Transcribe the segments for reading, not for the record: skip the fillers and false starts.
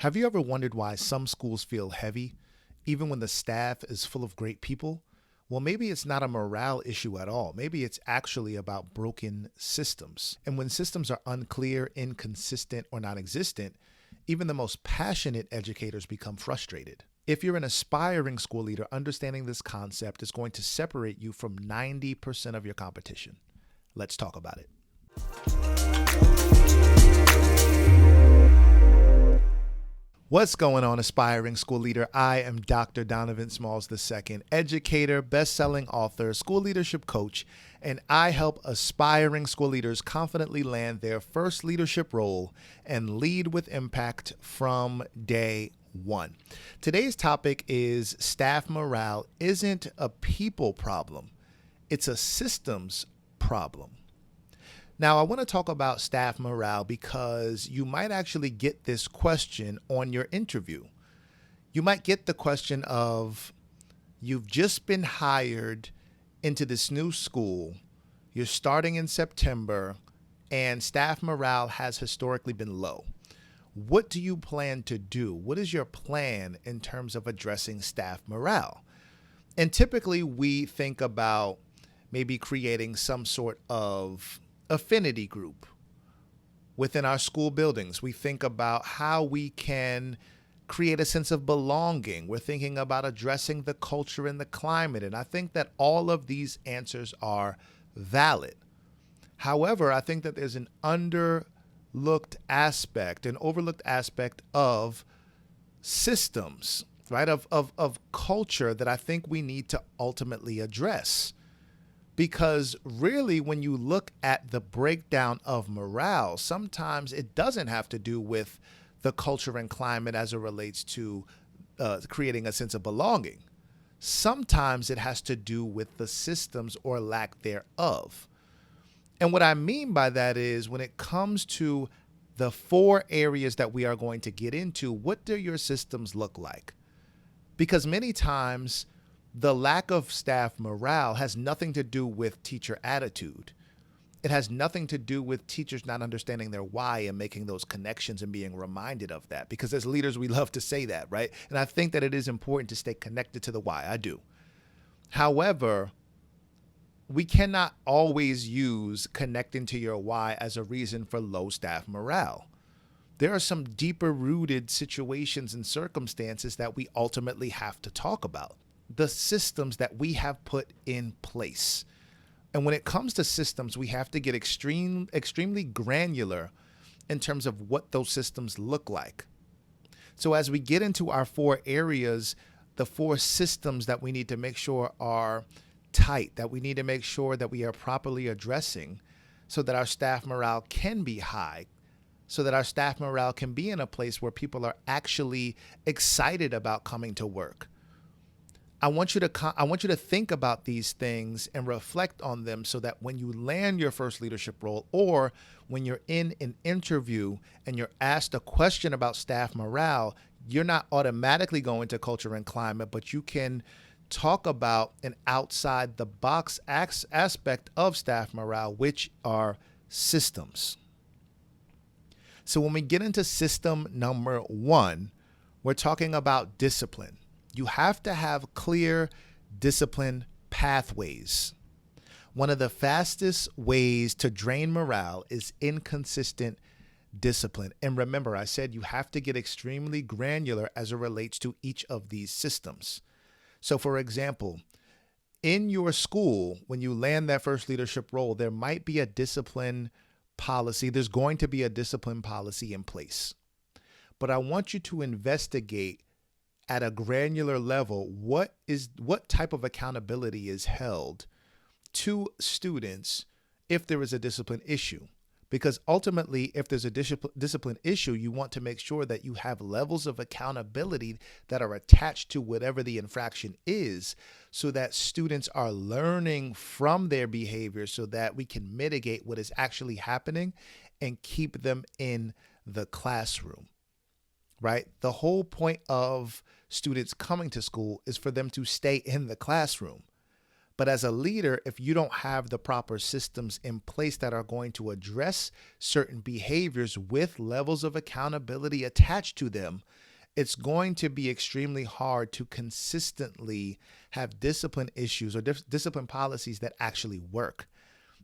Have you ever wondered why some schools feel heavy, even when the staff is full of great people? Well, maybe it's not a morale issue at all. Maybe it's actually about broken systems. And when systems are unclear, inconsistent, or non existent, even the most passionate educators become frustrated. If you're an aspiring school leader, understanding this concept is going to separate you from 90% of your competition. Let's talk about it. What's going on, aspiring school leader? I am Dr. Donovan Smalls II, educator, best-selling author, school leadership coach, and I help aspiring school leaders confidently land their first leadership role and lead with impact from day one. Today's topic is staff morale isn't a people problem, it's a systems problem. Now, I want to talk about staff morale because you might actually get this question on your interview. You might get the question of, you've just been hired into this new school, you're starting in September, and staff morale has historically been low. What do you plan to do? What is your plan in terms of addressing staff morale? And typically we think about maybe creating some sort of affinity group within our school buildings. We think about how we can create a sense of belonging. We're thinking about addressing the culture and the climate. And I think that all of these answers are valid. However, I think that there's an overlooked aspect of systems, right? Of culture that I think we need to ultimately address. Because really, when you look at the breakdown of morale, sometimes it doesn't have to do with the culture and climate as it relates to creating a sense of belonging. Sometimes it has to do with the systems or lack thereof. And what I mean by that is when it comes to the 4 areas that we are going to get into, what do your systems look like? Because many times, the lack of staff morale has nothing to do with teacher attitude. It has nothing to do with teachers not understanding their why and making those connections and being reminded of that. Because as leaders, we love to say that, right? And I think that it is important to stay connected to the why. I do. However, we cannot always use connecting to your why as a reason for low staff morale. There are some deeper rooted situations and circumstances that we ultimately have to talk about. The systems that we have put in place. And when it comes to systems, we have to get extremely granular in terms of what those systems look like. So as we get into our 4 areas, the 4 systems that we need to make sure are tight, that we need to make sure that we are properly addressing so that our staff morale can be high, so that our staff morale can be in a place where people are actually excited about coming to work. I want you to think about these things and reflect on them so that when you land your first leadership role or when you're in an interview and you're asked a question about staff morale, you're not automatically going to culture and climate, but you can talk about an outside the box aspect of staff morale, which are systems. So when we get into system number 1, we're talking about discipline. You have to have clear discipline pathways. One of the fastest ways to drain morale is inconsistent discipline. And remember, I said you have to get extremely granular as it relates to each of these systems. So for example, in your school, when you land that first leadership role, there might be a discipline policy. There's going to be a discipline policy in place. But I want you to investigate at a granular level, what type of accountability is held to students if there is a discipline issue? Because ultimately, if there's a discipline issue, you want to make sure that you have levels of accountability that are attached to whatever the infraction is so that students are learning from their behavior so that we can mitigate what is actually happening and keep them in the classroom. Right? The whole point of students coming to school is for them to stay in the classroom. But as a leader, if you don't have the proper systems in place that are going to address certain behaviors with levels of accountability attached to them, it's going to be extremely hard to consistently have discipline issues or discipline policies that actually work.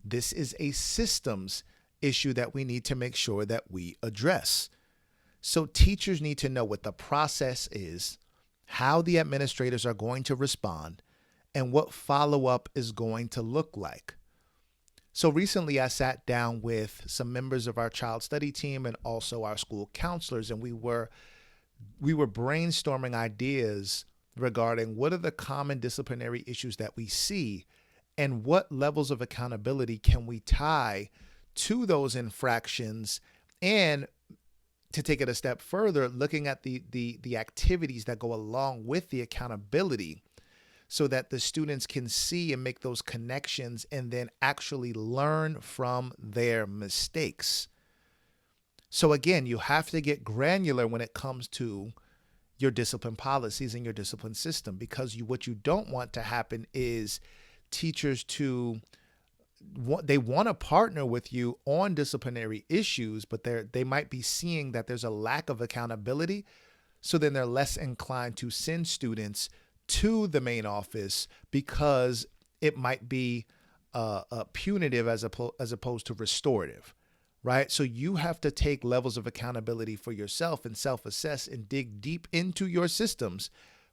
This is a systems issue that we need to make sure that we address. So teachers need to know what the process is, how the administrators are going to respond, and what follow-up is going to look like. So recently I sat down with some members of our child study team and also our school counselors, and we were brainstorming ideas regarding what are the common disciplinary issues that we see and what levels of accountability can we tie to those infractions, and to take it a step further, looking at the activities that go along with the accountability so that the students can see and make those connections and then actually learn from their mistakes. So again, you have to get granular when it comes to your discipline policies and your discipline system, because what you don't want to happen is teachers they want to partner with you on disciplinary issues, but they might be seeing that there's a lack of accountability. So then they're less inclined to send students to the main office because it might be punitive as opposed to restorative, right? So you have to take levels of accountability for yourself and self-assess and dig deep into your systems,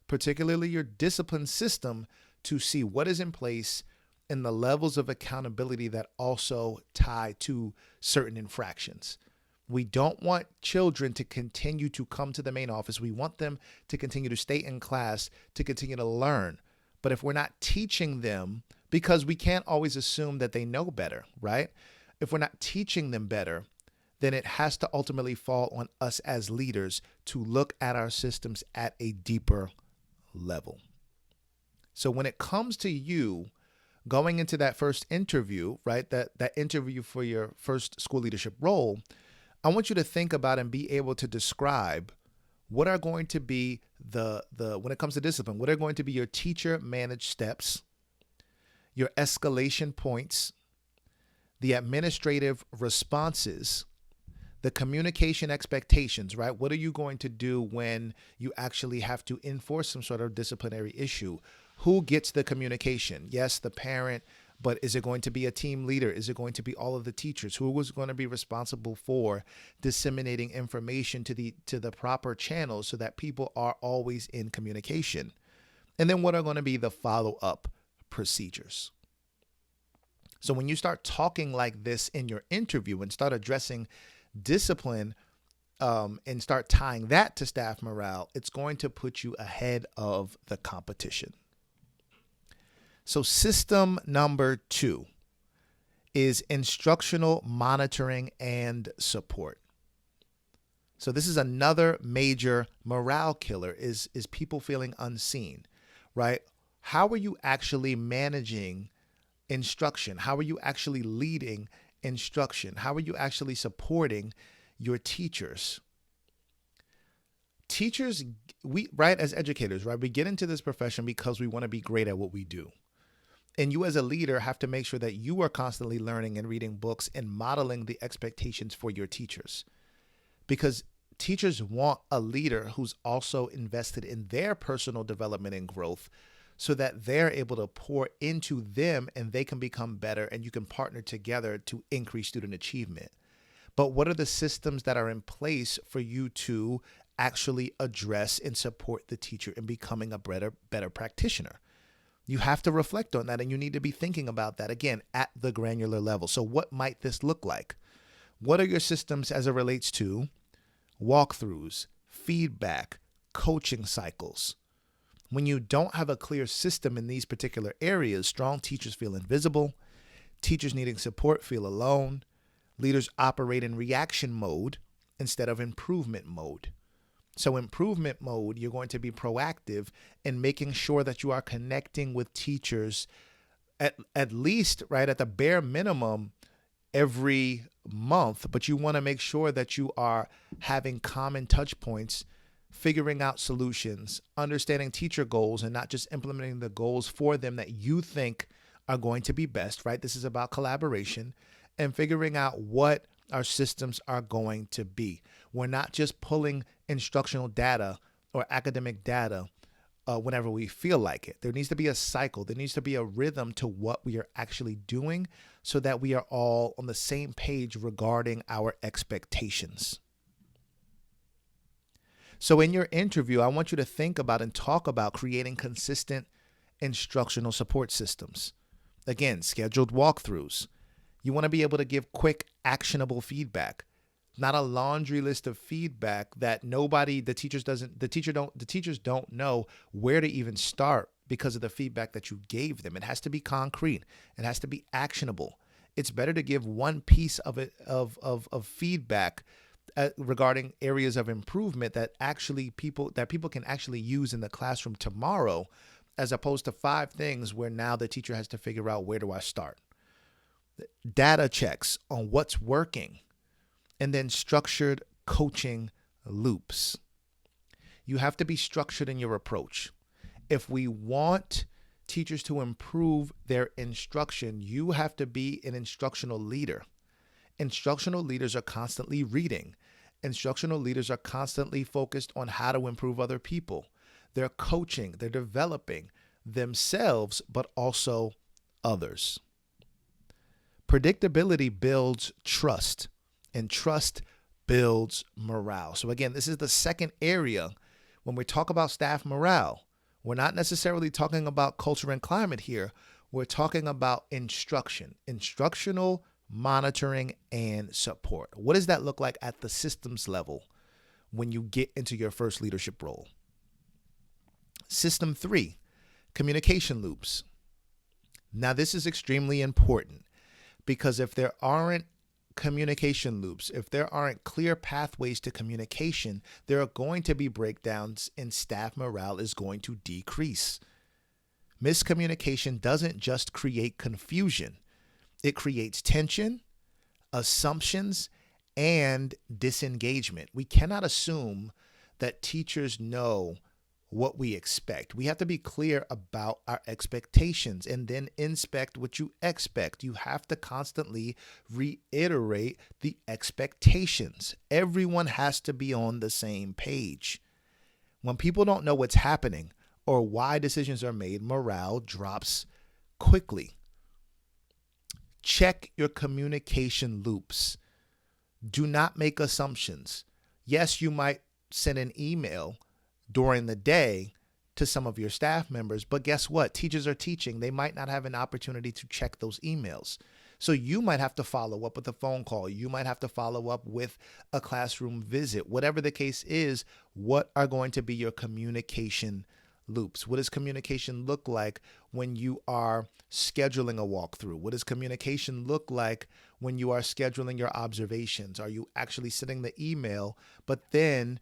particularly your discipline system, to see what is in place and the levels of accountability that also tie to certain infractions. We don't want children to continue to come to the main office. We want them to continue to stay in class, to continue to learn. But if we're not teaching them, because we can't always assume that they know better, right? If we're not teaching them better, then it has to ultimately fall on us as leaders to look at our systems at a deeper level. So when it comes to you going into that first interview, right, that interview for your first school leadership role, I want you to think about and be able to describe what are going to be when it comes to discipline, what are going to be your teacher managed steps, your escalation points, the administrative responses, the communication expectations, right? What are you going to do when you actually have to enforce some sort of disciplinary issue? Who gets the communication? Yes, the parent, but is it going to be a team leader? Is it going to be all of the teachers? Who is going to be responsible for disseminating information to the proper channels so that people are always in communication? And then what are going to be the follow-up procedures? So when you start talking like this in your interview and start addressing discipline and start tying that to staff morale, it's going to put you ahead of the competition. So system number 2 is instructional monitoring and support. So this is another major morale killer, is people feeling unseen, right? How are you actually managing instruction? How are you actually leading instruction? How are you actually supporting your teachers? Teachers, right, as educators, right, we get into this profession because we want to be great at what we do. And you as a leader have to make sure that you are constantly learning and reading books and modeling the expectations for your teachers. Because teachers want a leader who's also invested in their personal development and growth so that they're able to pour into them and they can become better and you can partner together to increase student achievement. But what are the systems that are in place for you to actually address and support the teacher in becoming a better practitioner? You have to reflect on that, and you need to be thinking about that, again, at the granular level. So what might this look like? What are your systems as it relates to walkthroughs, feedback, coaching cycles? When you don't have a clear system in these particular areas, strong teachers feel invisible, teachers needing support feel alone, leaders operate in reaction mode instead of improvement mode. So improvement mode, you're going to be proactive in making sure that you are connecting with teachers at least, right, at the bare minimum every month, but you want to make sure that you are having common touch points, figuring out solutions, understanding teacher goals, and not just implementing the goals for them that you think are going to be best, right? This is about collaboration and figuring out what our systems are going to be. We're not just pulling instructional data or academic data whenever we feel like it. There needs to be a cycle. There needs to be a rhythm to what we are actually doing so that we are all on the same page regarding our expectations. So in your interview, I want you to think about and talk about creating consistent instructional support systems. Again, scheduled walkthroughs. You want to be able to give quick, actionable feedback, not a laundry list of feedback that the teachers don't know where to even start because of the feedback that you gave them. It has to be concrete. It has to be actionable. It's better to give one piece of it of feedback regarding areas of improvement that people can actually use in the classroom tomorrow, as opposed to 5 things where now the teacher has to figure out, where do I start? Data checks on what's working, and then structured coaching loops. You have to be structured in your approach. If we want teachers to improve their instruction, you have to be an instructional leader. Instructional leaders are constantly reading. Instructional leaders are constantly focused on how to improve other people. They're coaching, they're developing themselves, but also others. Predictability builds trust, and trust builds morale. So again, this is the second area when we talk about staff morale. We're not necessarily talking about culture and climate here. We're talking about instruction, instructional monitoring and support. What does that look like at the systems level when you get into your first leadership role? System 3, communication loops. Now, this is extremely important because if there aren't communication loops, if there aren't clear pathways to communication, there are going to be breakdowns and staff morale is going to decrease. Miscommunication doesn't just create confusion. It creates tension, assumptions, and disengagement. We cannot assume that teachers know what we expect. We have to be clear about our expectations and then inspect what you expect. You have to constantly reiterate the expectations. Everyone has to be on the same page. When people don't know what's happening or why decisions are made, morale drops quickly. Check your communication loops. Do not make assumptions. Yes, you might send an email during the day to some of your staff members, but guess what? Teachers are teaching. They might not have an opportunity to check those emails. So you might have to follow up with a phone call. You might have to follow up with a classroom visit. Whatever the case is, what are going to be your communication loops? What does communication look like when you are scheduling a walkthrough? What does communication look like when you are scheduling your observations? Are you actually sending the email, but then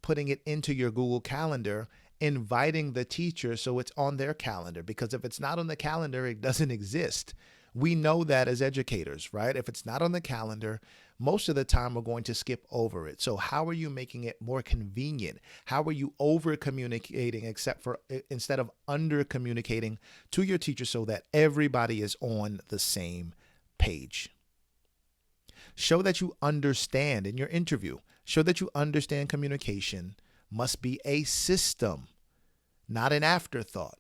putting it into your Google Calendar, inviting the teacher so it's on their calendar? Because if it's not on the calendar, it doesn't exist. We know that as educators, right? If it's not on the calendar, most of the time we're going to skip over it. So how are you making it more convenient? How are you over communicating instead of under communicating to your teacher so that everybody is on the same page? Show that you understand in your interview. Show that you understand communication must be a system, not an afterthought.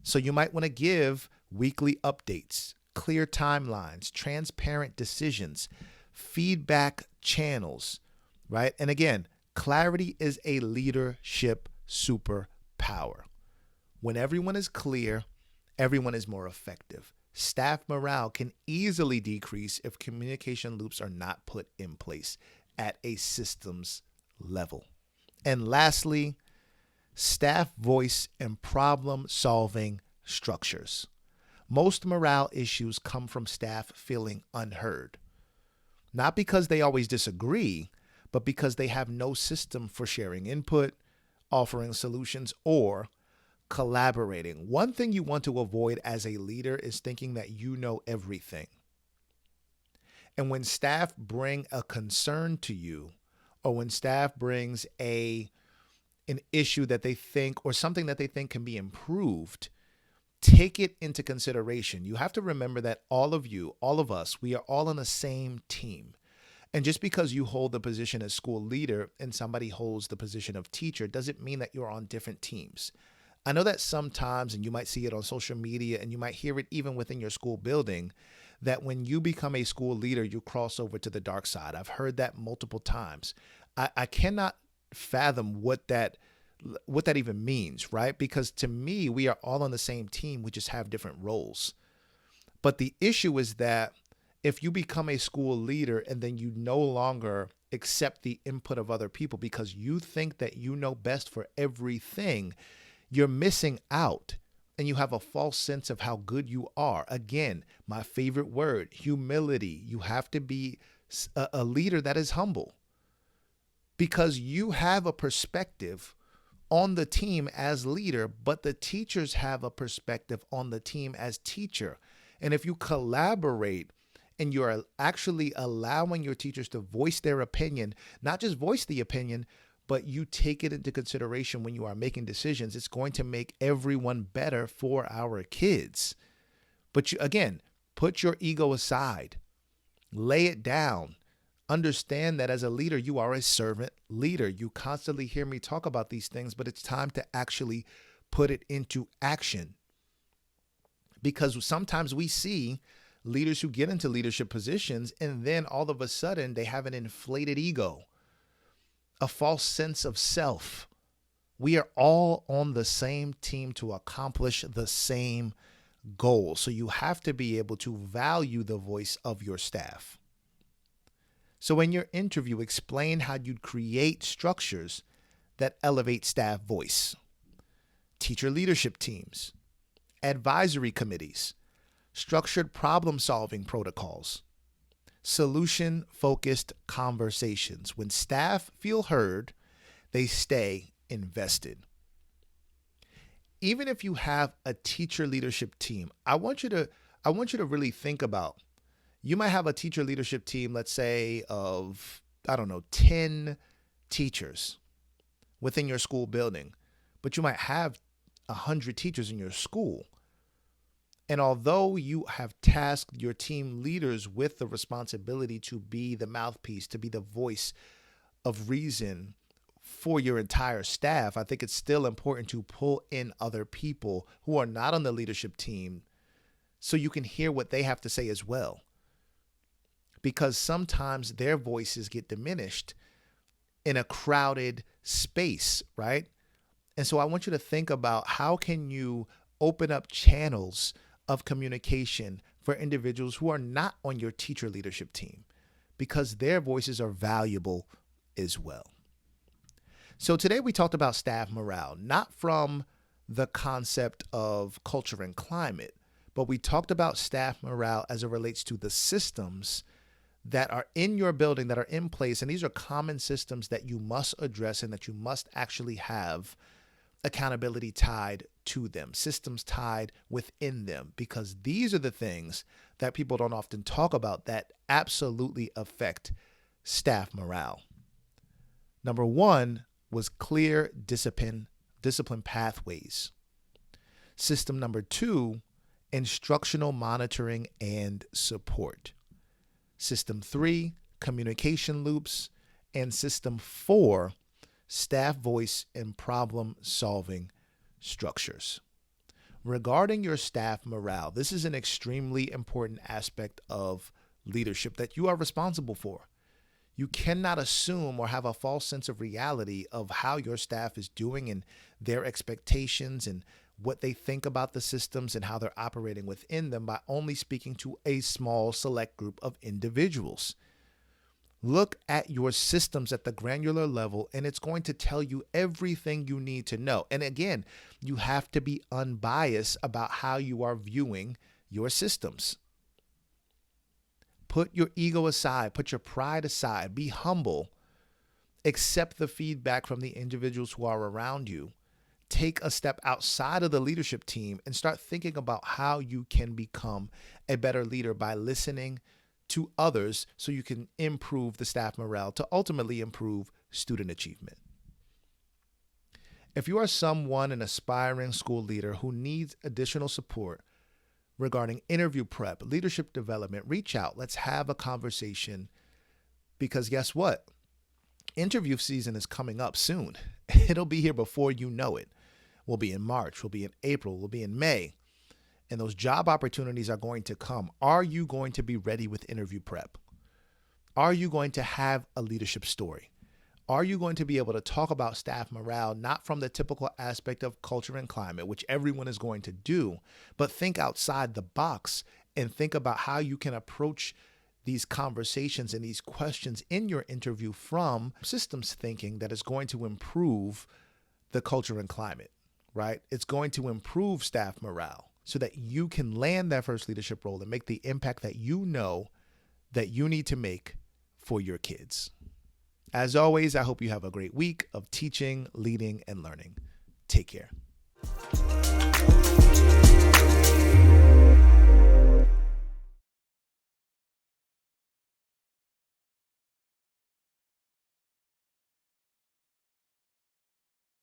So you might want to give weekly updates, clear timelines, transparent decisions, feedback channels, right? And again, clarity is a leadership superpower. When everyone is clear, everyone is more effective. Staff morale can easily decrease if communication loops are not put in place at a systems level. And lastly, staff voice and problem-solving structures. Most morale issues come from staff feeling unheard. Not because they always disagree, but because they have no system for sharing input, offering solutions, or collaborating. One thing you want to avoid as a leader is thinking that you know everything. And when staff bring a concern to you, or when staff brings an issue that they think or something that they think can be improved, take it into consideration. You have to remember that all of you, all of us, we are all on the same team. And just because you hold the position as school leader and somebody holds the position of teacher doesn't mean that you're on different teams. I know that sometimes, and you might see it on social media and you might hear it even within your school building, that when you become a school leader, you cross over to the dark side. I've heard that multiple times. I cannot fathom what that even means, right? Because to me, we are all on the same team. We just have different roles. But the issue is that if you become a school leader and then you no longer accept the input of other people because you think that you know best for everything, you're missing out and you have a false sense of how good you are. Again, my favorite word, humility. You have to be a leader that is humble because you have a perspective on the team as leader, but the teachers have a perspective on the team as teacher. And if you collaborate and you're actually allowing your teachers to voice their opinion, not just voice the opinion, but you take it into consideration when you are making decisions, it's going to make everyone better for our kids. But you, again, put your ego aside, lay it down. Understand that as a leader, you are a servant leader. You constantly hear me talk about these things, but it's time to actually put it into action. Because sometimes we see leaders who get into leadership positions and then all of a sudden they have an inflated ego, a false sense of self. We are all on the same team to accomplish the same goal. So you have to be able to value the voice of your staff. So in your interview, explain how you'd create structures that elevate staff voice. Teacher leadership teams, advisory committees, structured problem-solving protocols, solution-focused conversations. When staff feel heard, they stay invested. Even if you have a teacher leadership team, I want you to really think about, you might have a teacher leadership team, let's say of, 10 teachers within your school building, but you might have 100 teachers in your school. And although you have tasked your team leaders with the responsibility to be the mouthpiece, to be the voice of reason for your entire staff, I think it's still important to pull in other people who are not on the leadership team so you can hear what they have to say as well. Because sometimes their voices get diminished in a crowded space, right? And so I want you to think about how can you open up channels of communication for individuals who are not on your teacher leadership team, because their voices are valuable as well. So today we talked about staff morale, not from the concept of culture and climate, but we talked about staff morale as it relates to the systems that are in your building, that are in place. And these are common systems that you must address and that you must actually have accountability tied to them, systems tied within them, because these are the things that people don't often talk about that absolutely affect staff morale. Number one was clear discipline pathways. System number two, instructional monitoring and support. System three, communication loops. And system four, staff voice and problem-solving structures. Regarding your staff morale, this is an extremely important aspect of leadership that you are responsible for. You cannot assume or have a false sense of reality of how your staff is doing and their expectations and what they think about the systems and how they're operating within them by only speaking to a small select group of individuals. Look at your systems at the granular level, and it's going to tell you everything you need to know. And again, you have to be unbiased about how you are viewing your systems. Put your ego aside, put your pride aside, be humble, accept the feedback from the individuals who are around you. Take a step outside of the leadership team and start thinking about how you can become a better leader by listening to others so you can improve the staff morale to ultimately improve student achievement. If you are someone, an aspiring school leader who needs additional support regarding interview prep, leadership development, reach out. Let's have a conversation, because guess what? Interview season is coming up soon. It'll be here before you know it. We'll be in March, we'll be in April, we'll be in May, and those job opportunities are going to come. Are you going to be ready with interview prep? Are you going to have a leadership story? Are you going to be able to talk about staff morale, not from the typical aspect of culture and climate, which everyone is going to do, but think outside the box and think about how you can approach these conversations and these questions in your interview from systems thinking that is going to improve the culture and climate, right? It's going to improve staff morale so that you can land that first leadership role and make the impact that you know that you need to make for your kids. As always, I hope you have a great week of teaching, leading, and learning. Take care.